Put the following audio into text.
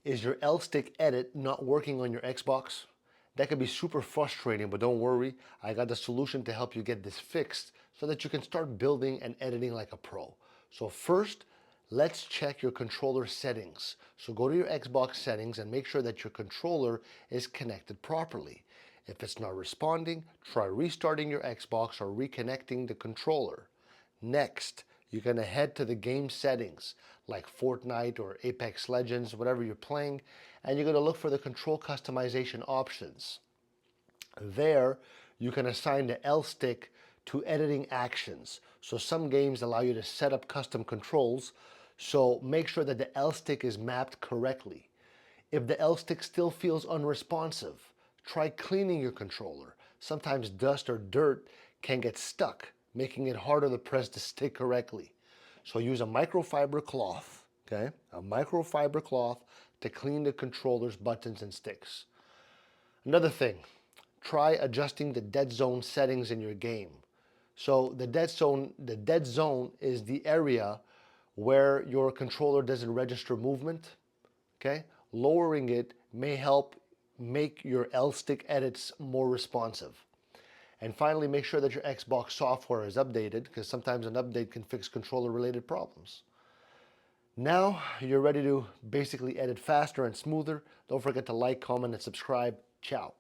Is your L stick edit not working on your Xbox? That can be super frustrating, but don't worry. I got the solution to help you get this fixed so that you can start building and editing like a pro. So first, let's check your controller settings. So go to your Xbox settings and make sure that your controller is connected properly. If it's not responding, try restarting your Xbox or reconnecting the controller. Next, you're going to head to the game settings like Fortnite or Apex Legends, whatever you're playing, and you're going to look for the control customization options. There, you can assign the L stick to editing actions. So some games allow you to set up custom controls, so make sure that the L stick is mapped correctly. If the L stick still feels unresponsive, try cleaning your controller. Sometimes dust or dirt can get stuck, making it harder to press the stick correctly. So use a microfiber cloth, okay? A microfiber cloth to clean the controller's buttons and sticks. Another thing, try adjusting the dead zone settings in your game. So the dead zone is the area where your controller doesn't register movement, okay? Lowering it may help make your L stick edits more responsive. And finally, make sure that your Xbox software is updated, because sometimes an update can fix controller related problems. Now you're ready to basically edit faster and smoother. Don't forget to like, comment, and subscribe. Ciao.